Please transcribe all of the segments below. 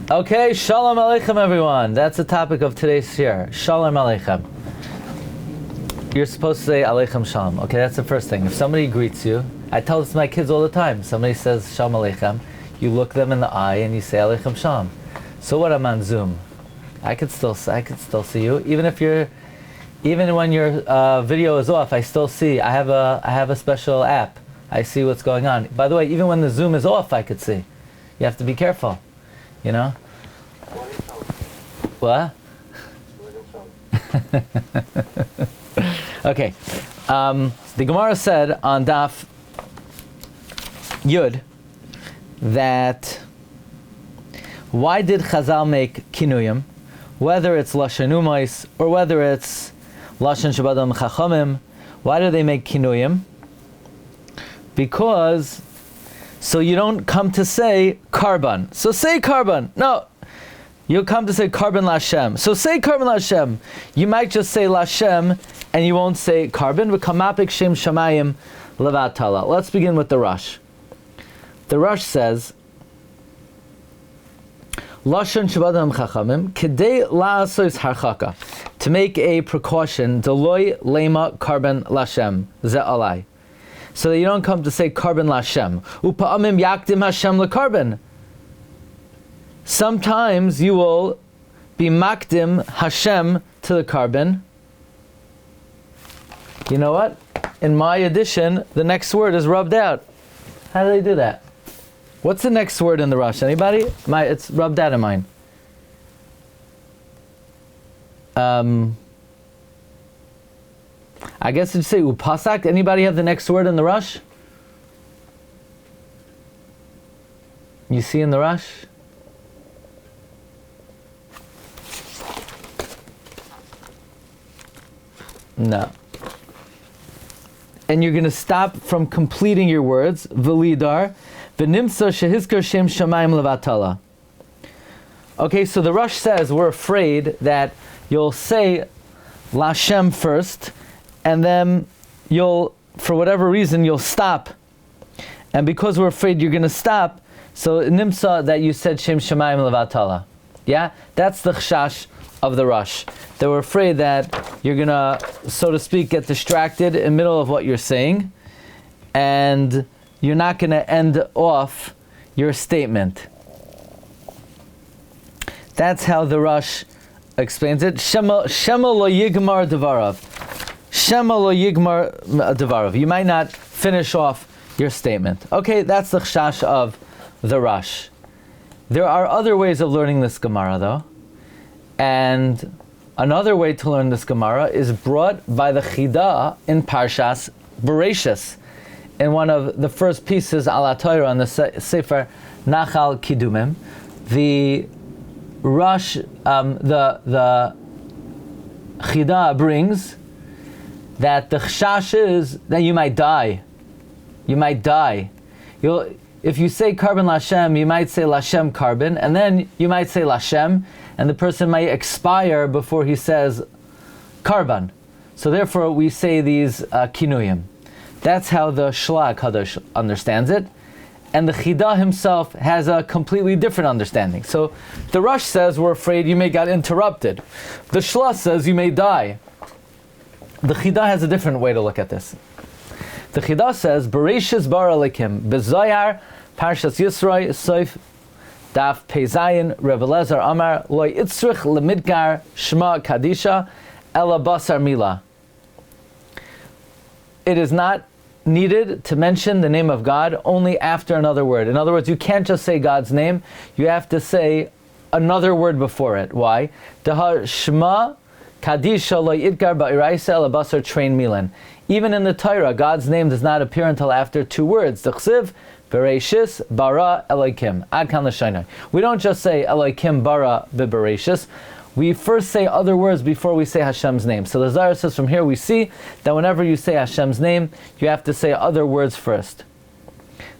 Okay, Shalom Aleichem, everyone. That's the topic of today's share. Shalom Aleichem. You're supposed to say Aleichem Shalom. Okay, that's the first thing. If somebody greets you, I tell this to my kids all the time. Somebody says Shalom Aleichem, you look them in the eye and you say Aleichem Shalom. So what? I'm on Zoom. I could still see you, even when your video is off. I still see. I have a special app. I see what's going on. By the way, even when the Zoom is off, I could see. You have to be careful. You know? What? Okay. The Gemara said on Daf Yud that why did Chazal make kinuyim, whether it's Lashon Umais or whether it's Lashon Shabadam Chachamim, why do they make kinuyim? Because so you don't come to say carbon. So say carbon. No. You'll come to say carbon Lashem. So say carbon Lashem. You might just say Lashem and you won't say carbon. V'kamapik shem shamayim levatala. Let's begin with the Rosh. The Rosh says, Lashon Shabadam Chachamim, Kedei la'asois harchaka. To make a precaution, Deloy lema carbon Lashem. Ze alai. So that you don't come to say carbon Lashem. Upa'amim yakdim Hashem lekarbon. Sometimes you will be makdim Hashem to the carbon. You know what? In my edition, the next word is rubbed out. How do they do that? What's the next word in the Rosh? Anybody? It's rubbed out in mine. I guess it'd say upasak. Anybody have the next word in the Rosh? You see in the Rosh? No. And you're going to stop from completing your words. V'lidar, v'nimsa shehizkar shem shamayim levatala. Okay, so the Rosh says we're afraid that you'll say Lashem first, and then for whatever reason, you'll stop. And because we're afraid you're going to stop, so nimsa that you said Shem Shamayim Levatala. Yeah? That's the chashash of the Rosh. They were afraid that you're going to, so to speak, get distracted in the middle of what you're saying, and you're not going to end off your statement. That's how the Rosh explains it. Shema lo yigmar devarav. Shema lo yigmar devarav. You might not finish off your statement. Okay, that's the chashash of the Rosh. There are other ways of learning this Gemara, though. And another way to learn this Gemara is brought by the Chida in Parshas Bereshis, in one of the first pieces Ala Torah on the Sofer Nachal Kidumim. The Rosh, the Chida brings that the chashash is that you might die. You might die. If you say carbon Lashem, you might say Lashem carbon, and then you might say Lashem, and the person might expire before he says carbon. So therefore we say these kinuyim. That's how the Shlag Kadosh understands it. And the Chida himself has a completely different understanding. So the Rosh says we're afraid you may get interrupted. The Shla says you may die. The Chida has a different way to look at this. The Chida says, Bereshis bar Aleichem, Bezoyar, Parshas Yisroi, Sof, Daf Peizayin, Rebbe Lezer Amar, Loi Itzrich Lemidgar, Shema Kadisha, Ela Basar Mila. It is not needed to mention the name of God only after another word. In other words, you can't just say God's name, you have to say another word before it. Why? Dehar Shema Kadisha Lo Yidgar Ba'iraisa Ela Basar Train Milan. Even in the Torah, God's name does not appear until after two words. D'chsiv, Bereshis, Bara, Aleichem. Ad kan l'shaynai. We don't just say Aleichem bara b'Bereshis. We first say other words before we say Hashem's name. So the Zohar says from here we see that whenever you say Hashem's name, you have to say other words first.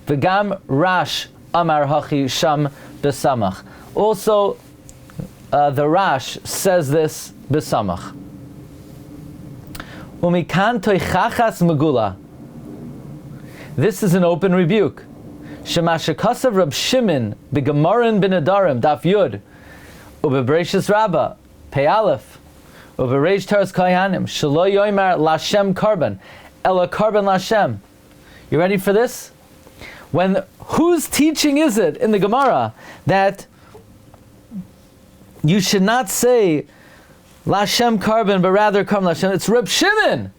V'gam Rash Amar Hachi Sham B'samach. Also, the Rash says this B'samach. Umikan toichachas megula. This is an open rebuke. Shemashakasav Rab Shimon b'Gemarin b'Nedarim Daf Yud ubeBreishis Rabbah Pei Aleph ubereish Teres Kohanim Shelo Yoimar Lashem Karban Ela Karban Lashem. You ready for this? When whose teaching is it in the Gemara that you should not say Lashem Karban but rather Karban Lashem? It's Reb Shimon.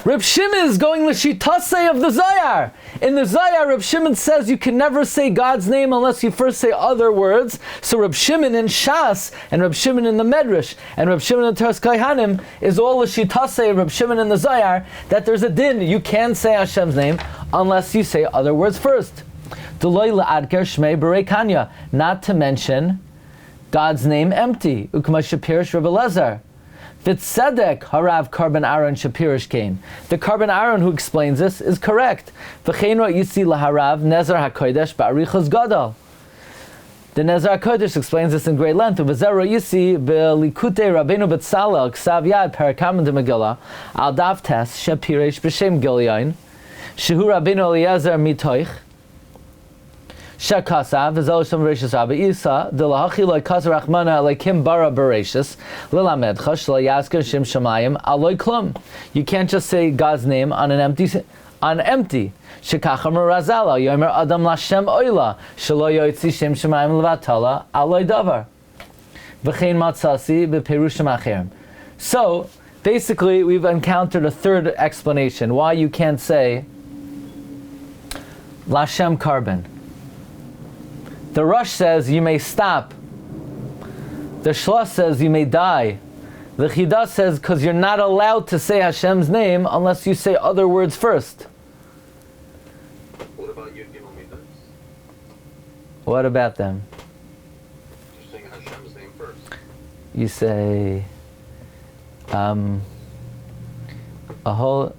Reb Shimon is going l'shitase of the Zohar. In the Zohar, Reb Shimon says you can never say God's name unless you first say other words. So Reb Shimon in Shas, and Reb Shimon in the Medrash, and Reb Shimon in Teres Kohanim is all l'shitase of Reb Shimon in the Zohar, that there's a din. You can say Hashem's name unless you say other words first. D'loi la'adker shmei b'rei kanya. Not to mention God's name empty. Ukma shapirish Rebbe Lezer. V'tzedek harav karban Aaron shapirish kain. The karban Aaron who explains this is correct. V'chein ro yisi laharav nezer hakodesh ba'arichos gadol. The Nezer HaKodesh explains this in great length. V'zer ro yisi b'likutei Rabbeinu B'Tzalel ksav yad parakam de Megillah al daf tes shapirish b'shem Gilyon shehu Rabbeinu Eliezer mitoich Shakasav is Aleichem Bereshis Rabbi Isa de lahachi loy kasar Rachmana Aleichem bara Bereshis lilamedcha shlo yasker shim shamayim aloy klum. You can't just say God's name on empty. Shekacham razala yomer adam lashem oila shlo yotzi shim shamayim levatala aloy davar v'chein matzasi beperushim acherim. So basically, we've encountered a third explanation why you can't say Lashem Karban. The Rosh says you may stop. The Shlosh says you may die. The Chida says because you're not allowed to say Hashem's name unless you say other words first. What about Yud Gimel Midas? What about them? You're saying Hashem's name first. You say a whole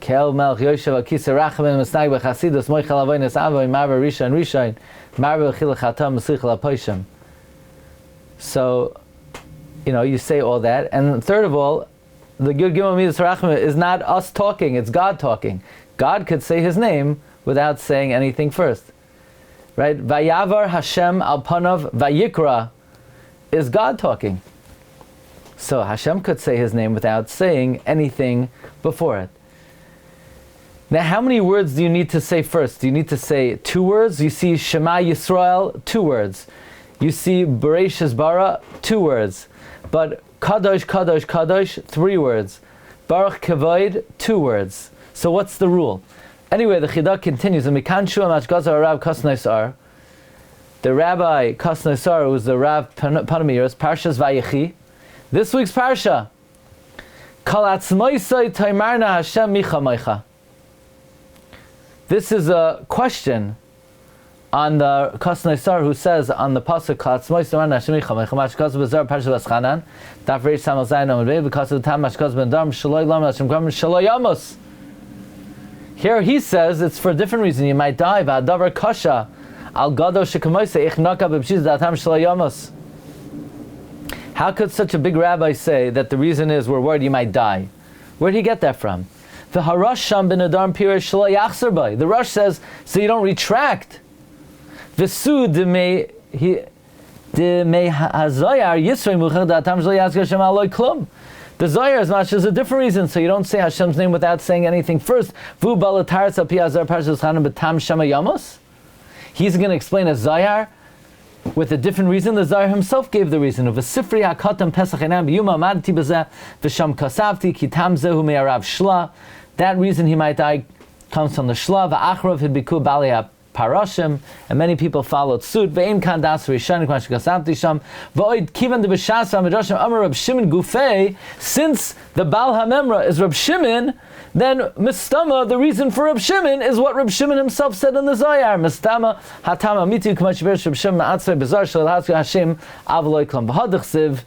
Kel Melch Yoshev Akisa Rachamim Mesnag B'Chasidus Moichel Avoynes Avoy Marva Rishon Rishon Marva Chil Chatam Mesichel Apoishim. So, you say all that, and third of all, the Yud Gimel Midas Rachamim is not us talking; it's God talking. God could say His name without saying anything first, right? Vayavar Hashem al Panav Vayikra is God talking. So Hashem could say His name without saying anything before it. Now, how many words do you need to say first? Do you need to say 2 words? You see Shema Yisrael, 2 words. You see Bereshis Bara, 2 words. But Kadosh, Kadosh, Kadosh, 3 words. Baruch Kavod, 2 words. So what's the rule? Anyway, the Chida continues. The Rabbi Kasnaisar, who was the Rav Panamiris, Parshas Vayechi. This week's Parsha. Kal atzmoisai taimarna Hashem micha meicha. This is a question on the Kasnaisar who says on the pasuk Kal atzmoisai taimarna Hashem micha meicha mashkaz b'zar Parshas Vaschanan daf reish samal zayin amud because of the time mashkaz b'ndarm shaloi lam Hashem kram shaloi yamos. Here he says it's for a different reason. You might die. V'adavar kasha al gado shekamoisei ich naka b'bshiz datam shaloi yamos. How could such a big rabbi say that the reason is we're worried you might die? Where did he get that from? The Harash Sham ben Adam pirish shlo yachzer bay. The Rosh says so you don't retract. V'su de me hazoyar yisrei muchach datam shlo yachzer Hashem aloy klum. The Zohar is much as a different reason, so you don't say Hashem's name without saying anything first. Vu balataris api azar parshas chanan betam shema yamos. He's going to explain a Zohar with a different reason. The Zohar himself gave the reason of a sifri hakatam pesach enam biyuma amadti bezeh v'sham kasavti kitam zehu me'arav shla. That reason he might die comes from the shla. V'achrav hidbiku bali parashim, and many people followed suit. Ve'im kan das rishan k'mash kasavti sham v'oid kivan de b'shas v'amidrashim amar Rab Shimon gufei. Since the Baal HaMemra is Rab Shimon, then Mistama, the reason for Rab Shimon, is what Rab Shimon himself said in the Zohar. Mistama hatama miti k'mash b'erish Rab Shimon ma'atzvei b'zar shel hatzvei Hashem avloi klam b'hadach siv.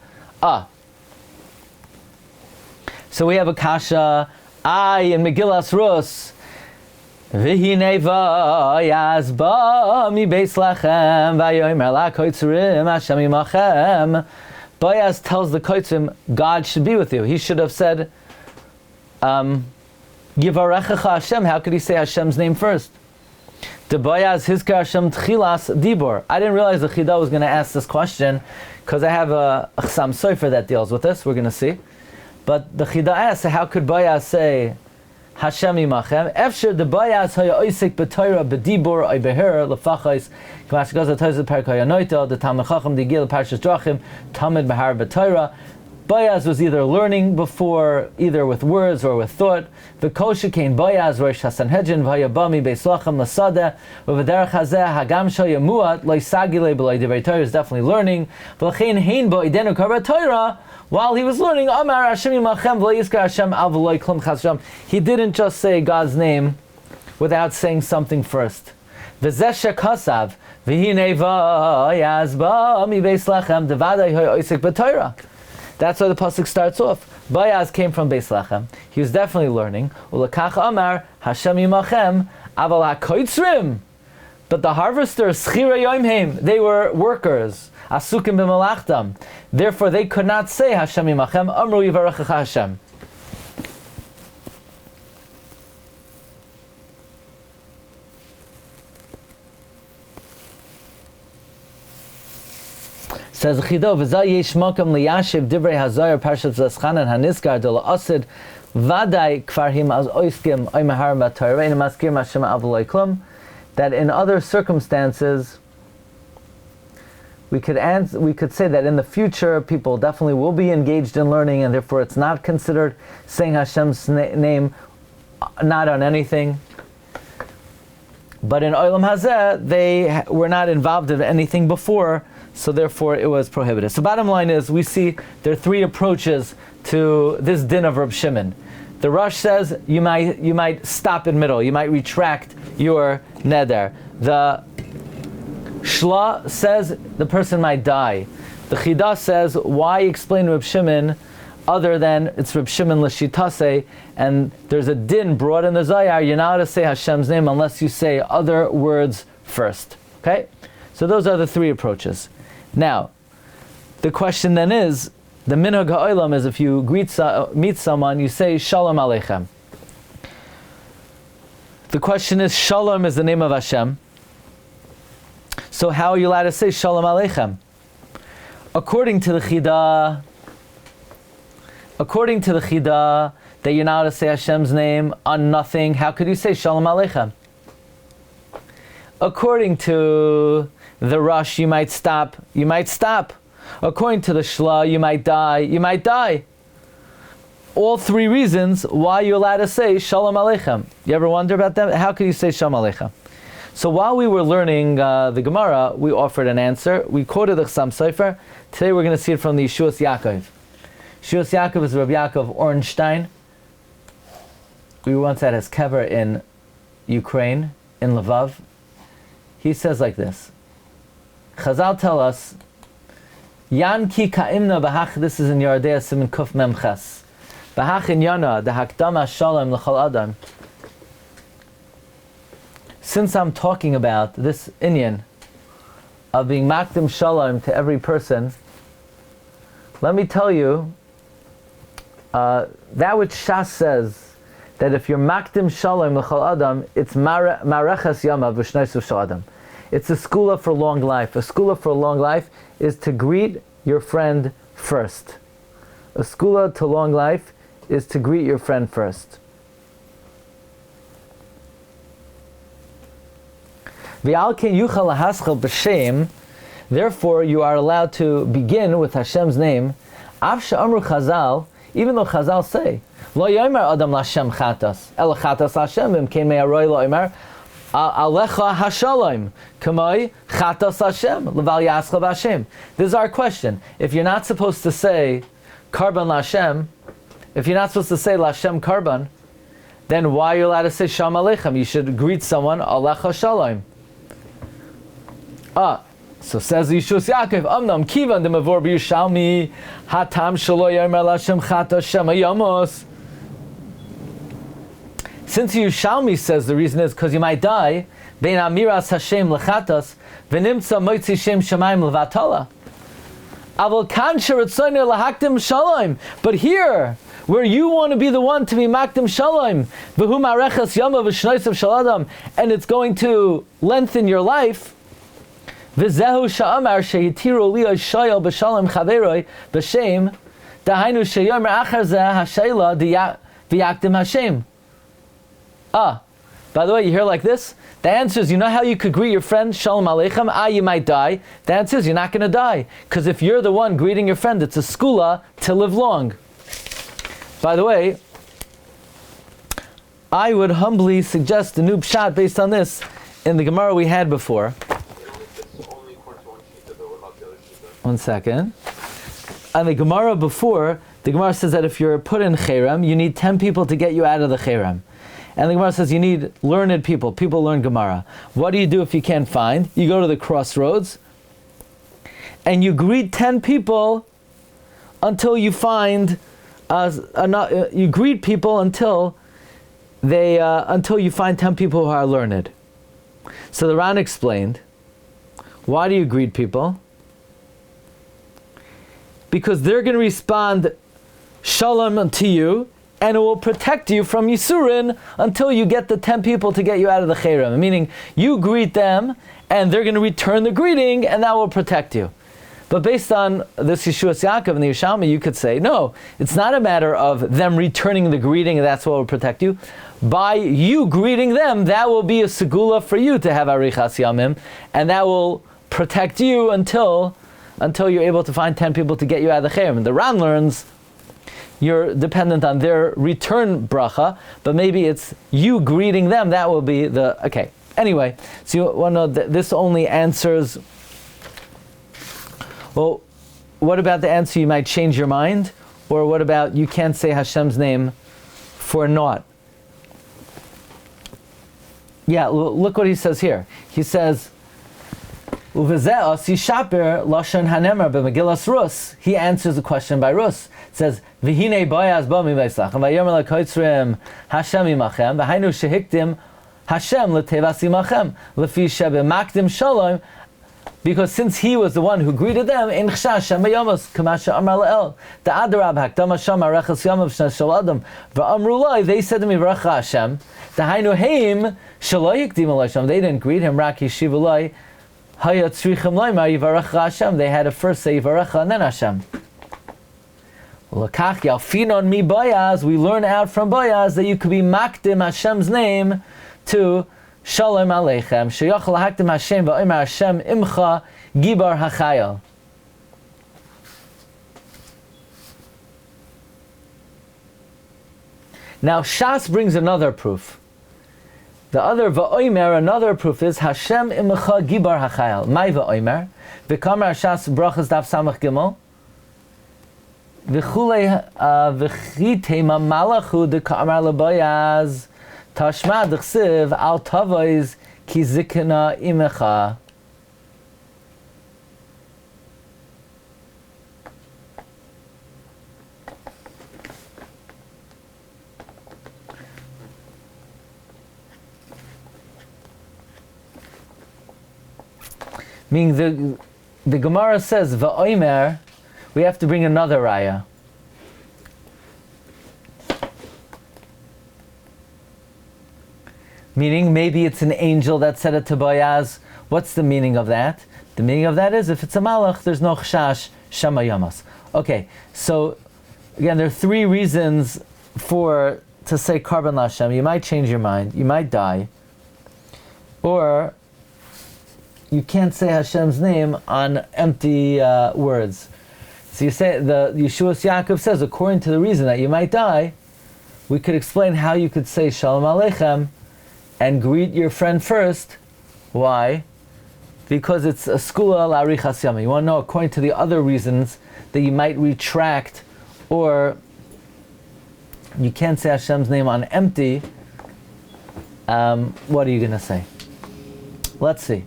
So we have a kasha in Megillas Rus. V'hinei v'yaz ba mi beis lachem v'yomer la koitzurim Hashem imachem. Boaz tells the koitzim, God should be with you. He should have said, Yivarechecha Hashem. How could he say Hashem's name first? De Boyaz Hizkar Hashem Tchilas Dibor. I didn't realize the Chida was going to ask this question because I have a Chasam Sofer that deals with this. We're going to see. But the Chida asks, how could Boyaz say Hashem Imachem? Efshir de Boyaz Haya Oisik B'Torah B'Dibor Oy Beher L'Fachos K'mash Gaza Tozet Perek Hayanoita the Talmud Chacham Digil Parshas Drachim Talmud Behar B'Torah. Boyaz was either learning before, either with words or with thought. The Koshikain Boyaz Rosh HaSanhedrin V'Hayabami Beis Lachem L'Sadeh V'V'derech Hazeh Hagam Shoyamuat Lo'Isagile B'Loi Divrei Torah is definitely learning. V'Lachein Hein Bo Idenu Karba Torah. While he was learning, Amar Hashem Imachem V'Lo Yizkar Hashem Al V'Lo Klum Chas Shalom. He didn't just say God's name without saying something first. V'Zeh Shekasav V'Hinei Boyaz Ba'ami Beis Lachem Devadai Hoy Oisik B'Torah. That's why the pasuk starts off. Boyaz came from Beis Lachem. He was definitely learning. Ulakach Amar Hashem Imachem Aval HaKoitzrim. But the harvesters, Schira Yoimheim, they were workers. Asukim b'malachtam. Therefore, they could not say Hashem Imachem. Amru Yivarechecha Hashem. Says Chida, v'zah yesh makam liyashiv divrei hazayar parshas Zaschanan haniskar de la'asid vaday kvarhim az oiskim oimahar b'Torah ve'in maskir Hashem avloi klum. That in other circumstances, we could say that in the future people definitely will be engaged in learning, and therefore it's not considered saying Hashem's name not on anything. But in Olam Hazeh, they were not involved in anything before, so therefore it was prohibited. So bottom line is, we see there are three approaches to this din of Reb Shimon. The Rosh says you might stop in middle, you might retract your neder. The Shla says the person might die. The Chida says, why explain Reb Shimon other than it's Reb Shimon l'shitase, and there's a din brought in the Zayar, you're not allowed to say Hashem's name unless you say other words first. Okay? So those are the three approaches. Now, the question then is, the minhag ha'olam is if you meet someone, you say Shalom Aleichem. The question is, Shalom is the name of Hashem. So how are you allowed to say Shalom Aleichem? According to the Chida, that you're not allowed to say Hashem's name on nothing, how could you say Shalom Aleichem? According to the Rosh, you might stop. According to the Shla, you might die. All three reasons why you're allowed to say Shalom Aleichem. You ever wonder about that? How could you say Shalom Aleichem? So while we were learning the Gemara, we offered an answer. We quoted the Chasam Sofer. Today we're going to see it from the Yeshuos Yaakov. Yeshuos Yaakov is Rabbi Yaakov Ornstein. We were once at his kever in Ukraine, in Lvov. He says like this. Chazal tell us, Yan ki ka'imna b'hach, this is in Yardea Siman Kuf Memches. B'hach in Yana, the hakdama shalom l'chol adam. Since I'm talking about this Iyun of being makdim shalom to every person, let me tell you that which Shas says, that if you're makdim shalom l'chol adam, it's mareches yama v'shneisu shel adam. It's a skula for long life. A skula for long life is to greet your friend first. A skula to long life is to greet your friend first. Therefore, you are allowed to begin with Hashem's name. Even though Chazal say, Lo yomer adam l'Hashem chatas, el chatas Hashem, imkein me'aroi lo yomer, Alecha hashalom, kamoi chatas Hashem, leval yascha b'Hashem. This is our question. If you're not supposed to say karban l'Hashem, if you're not supposed to say l'Hashem karban, then why are you allowed to say Shalom Aleichem? You should greet someone, Alecha shalom. So says Yeshuos Yaakov, Amnam kivan demavor b'Yushalmi, hatam shelo yomer l'Hashem chatas shema yamos. Since Yushalmi says the reason is because you might die, Bein amiras Hashem lechatas, v'nimtza moitzi shem shamayim levatala. Avol kan sheretzoyne lahakdim shalom. But here, where you want to be the one to be makdim shalom, v'hu ma'arechas yama v'shnoisav shaladam, and it's going to lengthen your life. V'zehu sha'amar sheyitiru liya shayal b'shalom chaveroi b'shem, dahainu sheyomer achar zeh hashayla v'yakdim Hashem. By the way, you hear like this? The answer is, you know how you could greet your friend, Shalom Aleichem, you might die. The answer is, you're not going to die. Because if you're the one greeting your friend, it's a skula to live long. By the way, I would humbly suggest a new pshat based on this in the Gemara we had before. Only according to one Chida, though. What about the other Chida? One second. On the Gemara before, the Gemara says that if you're put in cherem, you need 10 people to get you out of the cherem. And the Gemara says you need learned people. People learn Gemara. What do you do if you can't find? You go to the crossroads and you greet 10 people until you find. You greet people until you find 10 people who are learned. So the Ran explained, why do you greet people? Because they're going to respond Shalom to you, and it will protect you from Yisurin until you get the 10 people to get you out of the cherem. Meaning, you greet them, and they're going to return the greeting, and that will protect you. But based on this Yeshuos Yaakov and the Yerushalmi, you could say, no, it's not a matter of them returning the greeting, and that's what will protect you. By you greeting them, that will be a segula for you to have arichas yamim, and that will protect you until you're able to find 10 people to get you out of the cherem. And the Ran learns, you're dependent on their return bracha, but maybe it's you greeting them, that will be the... Okay, anyway, so you want to know that this only answers... Well, what about the answer you might change your mind? Or what about you can't say Hashem's name for naught? Yeah, look what he says here. He says... He answers the question by Rus. It says, "V'hinei boyaz ba mivaysach, vayomer lakotzrim Hashem imachem, v'hainu shehikdim Hashem letevas imachem, lefi shebemakdim shalom." Because since he was the one who greeted them, in chshash Shem bayamos kamasha amar lael, the adarab hakdama shama rechas yamav shnas shaladam va'amru lai. They said to me, "V'racha Hashem." The hainu heim shelo yikdim Hashem. They didn't greet him. Rak yishivu lai. They had to first say Yivarecha and then Hashem. We learn out from Boyaz that you could be makdim Hashem's name to Shalom Aleichem. Sheyachal hakdim Hashem va'omer Hashem imcha gibar hachayal. Now Shas brings another proof. The other va'omer, another proof is Hashem imecha gibar hachayal. My va'omer, v'kamar Shas brachas daf samach gimel, v'chulei v'chitema malachu dekamar lebayaz tashma d'chsiv al tavois ki zikna imecha. Meaning the Gemara says, Va'omer, we have to bring another raya. Meaning, maybe it's an angel that said it to Boyaz. What's the meaning of that? The meaning of that is, if it's a malach, there's no chshash, shama yamas. Okay, so, again, there are 3 reasons to say Karban Lashem. You might change your mind, you might die, or you can't say Hashem's name on empty words. So you say, the Yeshuos Yaakov says, according to the reason that you might die, we could explain how you could say Shalom Aleichem and greet your friend first. Why? Because it's a skula la'arichas yama. You want to know, according to the other reasons, that you might retract, or you can't say Hashem's name on empty, what are you going to say? Let's see.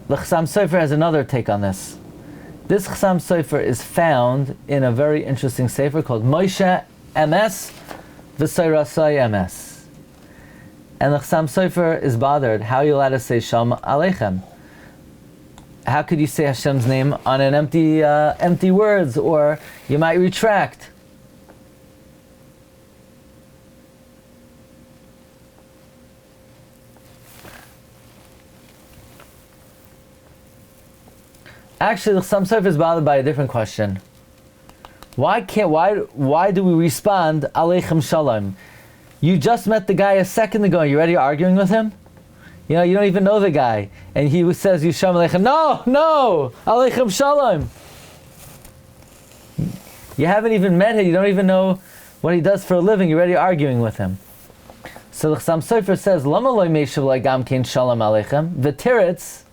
The Chasam Sofer has another take on this. This Chasam Sofer is found in a very interesting sefer called Moshe MS V'Sairasai MS. And the Chasam Sofer is bothered, how are you allowed to say Shalom Aleichem? how could you say Hashem's name on an empty words, or you might retract. Actually, some Sofer is bothered by a different question. Why do we respond Aleichem Shalom? You just met the guy a second ago. You already arguing with him? You don't even know the guy, and he says you Shalom Aleichem. No, Aleichem Shalom. You haven't even met him. You don't even know what he does for a living. You're already arguing with him. So the Chasam Sofer says, Lama loy meishav loy gam kein Shalom Aleichem. The Tiritz.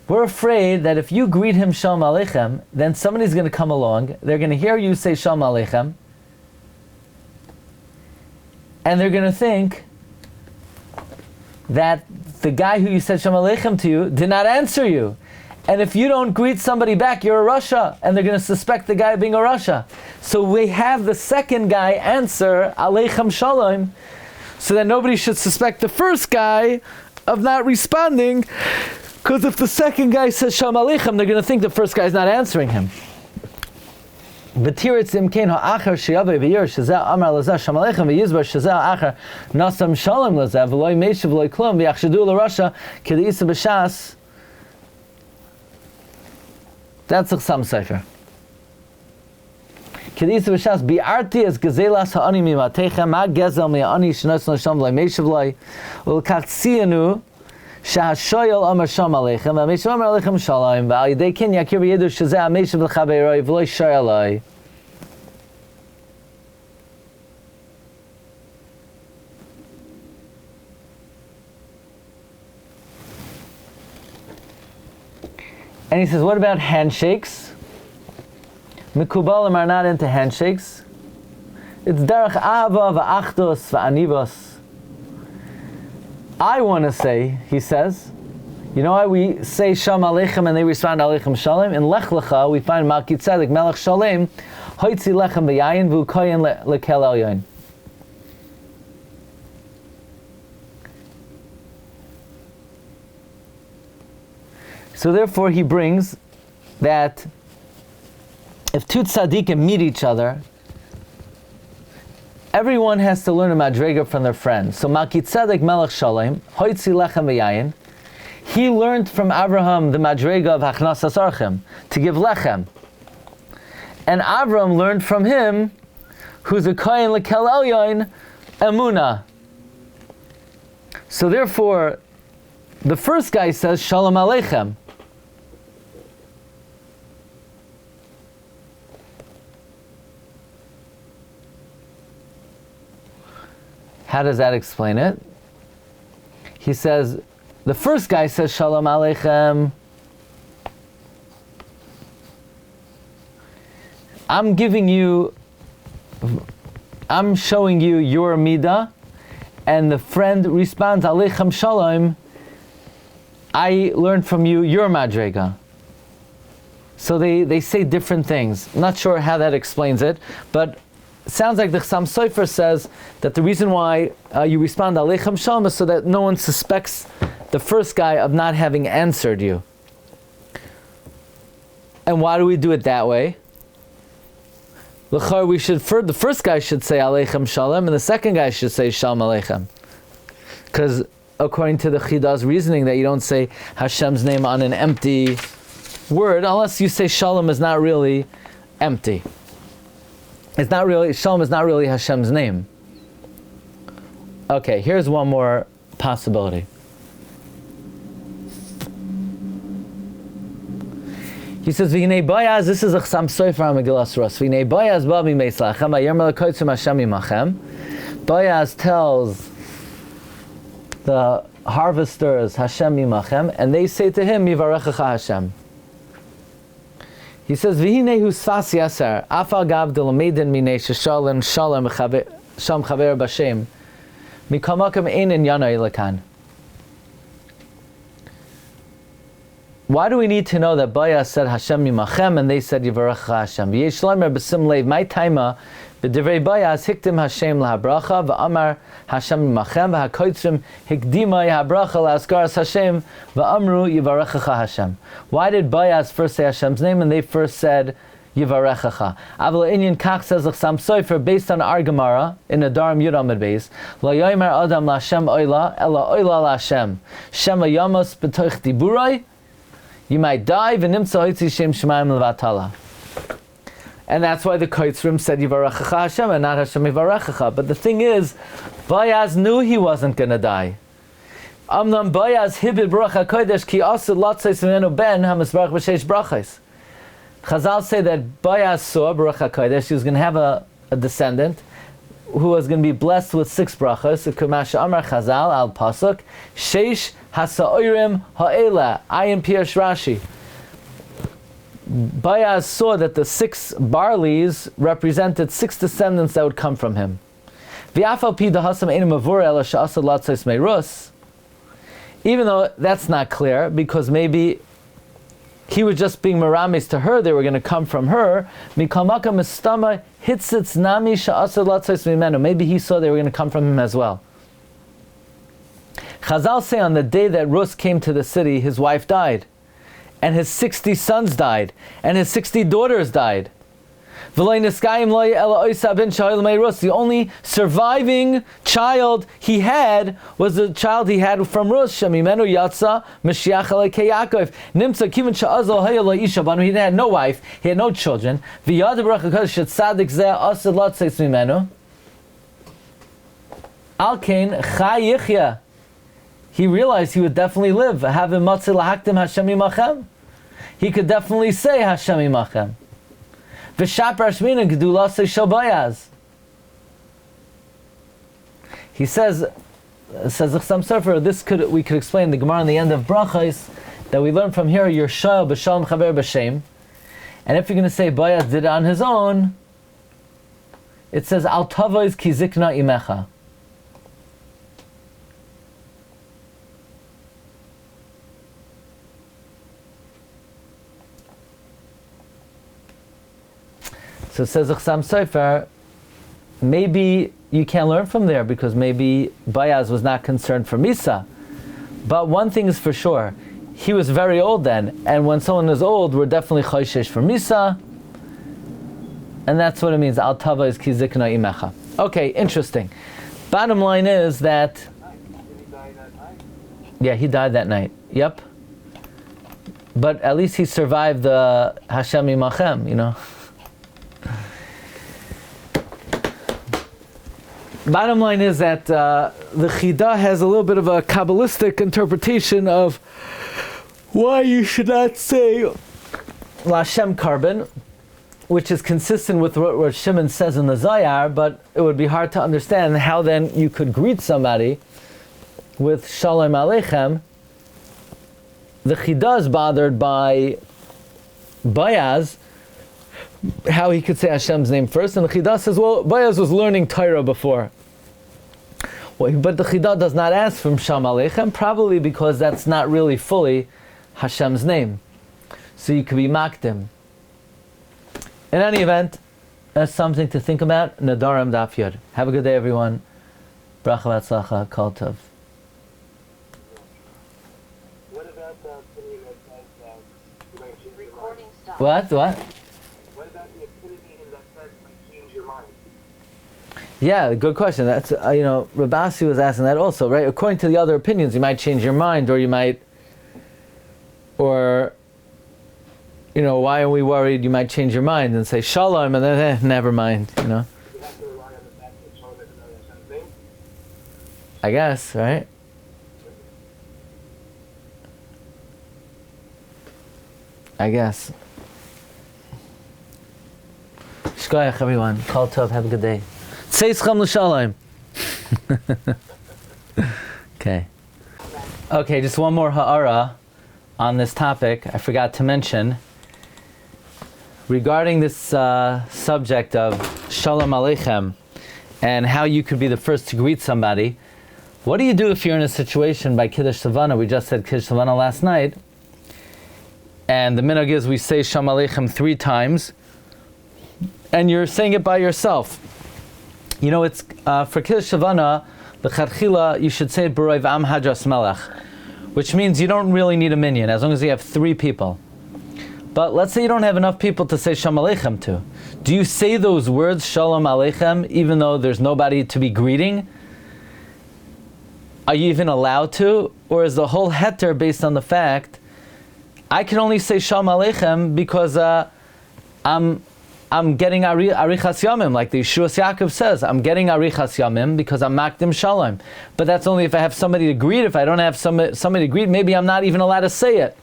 We're afraid that if you greet him Shalom Aleichem, then somebody's going to come along, they're going to hear you say Shalom Aleichem, and they're going to think that the guy who you said Shalom Aleichem to you did not answer you. And if you don't greet somebody back, you're a Rasha, and they're going to suspect the guy being a Rasha. So we have the second guy answer Aleichem Shalom, so that nobody should suspect the first guy of not responding. Because if the second guy says Shalom Aleichem, they're going to think the first guy's not answering him. V'tiritz imkein ha'achar sheyaveh v'yir shezeh amar lazeh Shalom Aleichem v'yizbar shezeh ha'achar nasam shalom lazeh v'loi meishav v'loi klum v'yachshadu l'rasha k'de'isa b'shas. That's the Chasam Sofer. K'de'isa b'shas bi'arti es gezelas ha'ani mimatechem ma gezel mi'ani sh'nos l'sham v'loi meishav v'loi u'l'katziyanu Shahashoyel Amar Shalom Aleichem, V'Ameshav Amar Aleichem Shalom, V'Alidei Ken Yakir V'Yedu Shezeh Ameshav L'Chaveiroi V'Loi Shar Aloi. And he says, what about handshakes? Mikubalim are not into handshakes. It's Derech Ahava V'Achdus V'Anivos. I want to say, he says, you know why we say Shalom Aleichem and they respond Aleichem Shalom? In Lech Lecha we find Malki Tzedek Melech Shalom Hoitzi Lechem B'Yayin V'Ukoyin Lekel El Yayin. So therefore he brings that if two tzaddikim meet each other, everyone has to learn a madrega from their friends. So Malki Tzedek Melech Shalom, Hoitzi Lechem V'Yayin, he learned from Abraham the madrega of Hachnasas Archem, to give lechem. And Abraham learned from him, who's a kohen lekel el yain, emuna. So therefore, the first guy says Shalom Aleichem. How does that explain it? He says, the first guy says Shalom Aleichem. I'm showing you your midah, and the friend responds Aleichem Shalom. I learned from you your madrega. So they say different things. I'm not sure how that explains it, but it sounds like the Chasam Sofer says that the reason why you respond Aleichem Shalom is so that no one suspects the first guy of not having answered you. And why do we do it that way? L'char, the first guy should say Aleichem Shalom, and the second guy should say Shalom Aleichem. Because according to the Chida's reasoning that you don't say Hashem's name on an empty word, unless you say Shalom is not really empty. Shalom is not really Hashem's name. Okay, here's one more possibility. He says, V'hinei Boaz, this is a Chasam Sofer on Megillas Ros. V'hinei Boaz ba b'meis lachem, v'yomer l'kotzim Hashem imachem. Boaz tells the harvesters, Hashem imachem, and they say to him, Yivarechecha Hashem. He says, V'hinei hu sfas yaser, afal gav d'lamedin minei sheshalem shalom sham chaver b'shem, mikamakam ein inyanoi lekan. Why do we need to know that Boaz said Hashem Yimachem and they said Yivarechecha Hashem? V'yesh lamer b'sim leiv, my taima V'divrei Bayaz hikdim Hashem lahabracha v'amar Hashem Machem v'hakoitzrim hikdimai habracha la'askaras Hashem v'amru yivarechacha Hashem. Why did Bayaz first say Hashem's name and they first said Yivarechacha? Avla Inyan Kach says Chasam Sofer based on our Gemara in Nedarim Yud Amud Beis. Lo yomer Adam LaHashem Oila Ela Oila LaHashem Shema Yamos B'toich Diburai. You might die v'nimtza hoitzi Shem Shemayim Levatala. And that's why the Koitzrim said Yivarechacha Hashem and not Hashem Yivarechacha. But the thing is, Bayaz knew he wasn't going to die. Amnam Bayaz hibid bracha kodesh ki asu latzais v'menu ben hamasbarach b'sheish brachais. Chazal say that Bayaz saw bracha kodesh, he was going to have a descendant who was going to be blessed with 6 brachas. Kumasha Amar Chazal al pasuk sheish hasa'orim ha'ela ayin pirush Rashi. Bayaz saw that the 6 barleys represented 6 descendants that would come from him. Even though that's not clear, because maybe he was just being meramis to her, they were going to come from her. Maybe he saw they were going to come from him as well. Chazal say on the day that Rus came to the city, his wife died. And his 60 sons died, and his 60 daughters died. The only surviving child he had was the child he had from Rus. Shemimenu Yatsa Mashiach Aleichem Yaakov. Nimtza Kivin Sha'azal Hayala Isha Banu. He had no wife, he had no children. V'yad Baruch HaKadosh Shetzadik Zeh Asad Latzeis Mimenu. Alkein Chai Yichya. He realized he would definitely live. Havim Matzil Lahaktim Hashem Imachem. He could definitely say Hashem Imachem. V'shap Rashmina Gedulase Shel Bayaz. He says Chasam Sofer, we could explain the Gemara in the end of Brachos that we learn from here. You're Shal B'Shalom Chaver B'Shem, and if you're going to say Bayaz did it on his own, it says Al Tavois Ki Zikna Imecha. So says Chasam Sofer, maybe you can't learn from there because maybe Bayaz was not concerned for Misa. But one thing is for sure, he was very old then, and when someone is old, we're definitely choishesh for Misa, and that's what it means, Al Tava is ki zikna imecha. Okay, interesting. Bottom line is that... Yeah, he died that night. Yep. But at least he survived the Hashem Imachem, you know. Bottom line is that the Chida has a little bit of a Kabbalistic interpretation of why you should not say Lashem Karban, which is consistent with what Shimon says in the Zayar, but it would be hard to understand how then you could greet somebody with Shalom Aleichem. The Chida is bothered by Bayaz, how he could say Hashem's name first, and the Chida says, well, Bayaz was learning Torah before. Well, but the Chida does not ask from Shalom Aleichem, probably because that's not really fully Hashem's name. So you could be makdim. In any event, that's something to think about. Nedarim Daf Yud. Have a good day, everyone. Bracha v'atzlacha, kol tov. What about the opinion that says that you might change your mind? What? What about the opinion that says you might change your mind? Yeah, good question. That's Rabasi was asking that also, right? According to the other opinions, you might change your mind, or you might, why are we worried? You might change your mind and say Shalom, and then never mind. You have to rely on the fact that Shalom is another thing. I guess, right? I guess. Shkoyach, everyone. Kol tov. Have a good day. Tzeischam l'shalom. Okay, just one more ha'ara on this topic. I forgot to mention, regarding this subject of Shalom Aleichem and how you could be the first to greet somebody. What do you do if you're in a situation by Kiddush Savana? We just said Kiddush Savana last night. And the minhag is we say Shalom Aleichem 3 times. And you're saying it by yourself. You know, it's for Kiddush Shavana, the Chadchila, you should say B'roi V'am Hadras Melech, which means you don't really need a minyan, as long as you have 3 people. But let's say you don't have enough people to say Shalom Aleichem to. Do you say those words, Shalom Aleichem, even though there's nobody to be greeting? Are you even allowed to? Or is the whole heter based on the fact, I can only say Shalom Aleichem because I'm getting Arichas Yamim, like the Yeshuos Yaakov says. I'm getting Arichas Yamim because I'm Makdim Shalom. But that's only if I have somebody to greet. If I don't have somebody to greet, maybe I'm not even allowed to say it.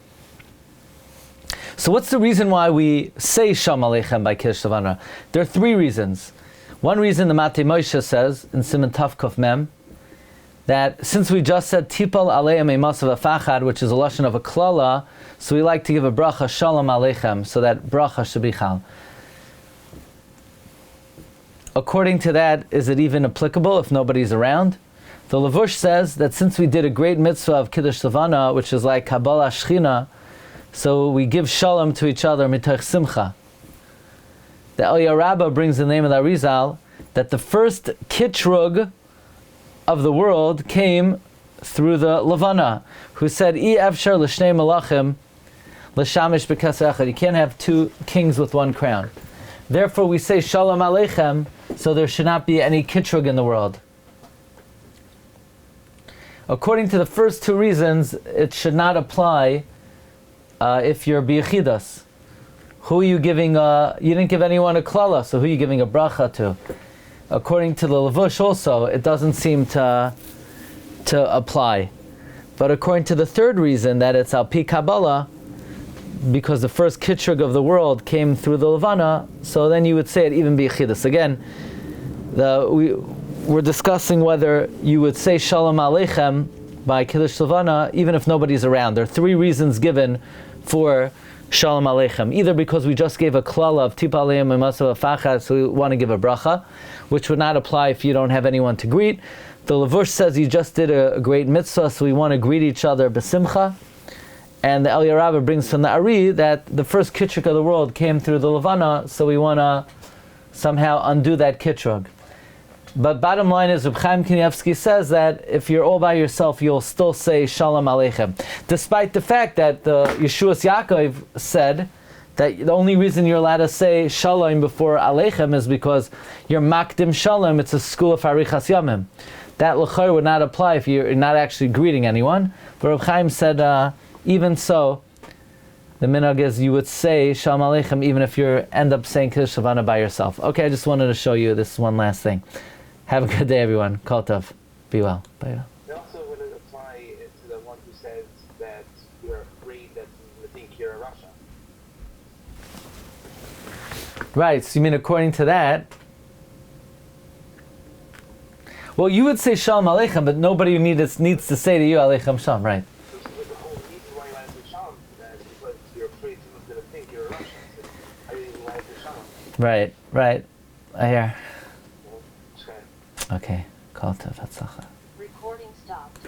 So what's the reason why we say Shalom Aleichem by Kiddush Shavana? There are 3 reasons. One reason the Matei Moshe says in Siman Tav Kuf Mem, that since we just said Tipal Aleim Eimasav Afachad, which is a lashon of a klala, so we like to give a bracha Shalom Aleichem, so that bracha should be chal. According to that, is it even applicable if nobody's around? The Levush says that since we did a great mitzvah of Kiddush Savana, which is like Kabbalah Shechina, so we give shalom to each other mitoch simcha. The Eliyah Rabbah brings the name of the Arizal that the first kitrug of the world came through the Levana, who said, "I efshar l'shnei malachim l'shamish b'kaseh echad." You can't have 2 kings with 1 crown. Therefore, we say Shalom Aleichem, so there should not be any kitrug in the world. According to the first 2 reasons, it should not apply if you're biyachidas. Who are you giving? You didn't give anyone a klala, so who are you giving a bracha to? According to the Levush also, it doesn't seem to apply. But according to the 3rd reason, that it's al pi Kabbalah, because the first kitrug of the world came through the Levana, so then you would say it even biyachidas. Again, we're discussing whether you would say Shalom Aleichem by Kiddush Levana even if nobody's around. There are 3 reasons given for Shalom Aleichem. Either because we just gave a klala of Tipa Aleim Emasav Afachad, so we want to give a bracha, which would not apply if you don't have anyone to greet. The Levush says you just did a great mitzvah, so we want to greet each other b'simcha. And the Eliyah Rabbah brings from the Ari that the first kitrug of the world came through the Levana, so we want to somehow undo that kitrug. But bottom line is, Reb Chaim Kanievsky says that if you're all by yourself, you'll still say Shalom Aleichem, despite the fact that the Yeshuos Yaakov said that the only reason you're allowed to say Shalom before Aleichem is because you're Makdim Shalom. It's a school of Arichas Yamim. That l'chor would not apply if you're not actually greeting anyone. But Reb Chaim said, even so, the minhag is you would say Shalom Aleichem even if you end up saying Kiddush Shavana by yourself. Okay, I just wanted to show you this one last thing. Have a good day, everyone. Kol tov. Be well. Bye. It also would apply to the one who says that you're afraid that you think you're a Russia. Right, so you mean according to that? Well, you would say Shalom Aleichem, but nobody needs to say to you Aleichem Shalom, right? So the whole reason why you like to Shalom is because you're afraid someone's going to think you're a Russia. So I didn't like to Shalom. Right. I hear. Okay. Okay. Kol tov. Hatzlacha. Recording stopped.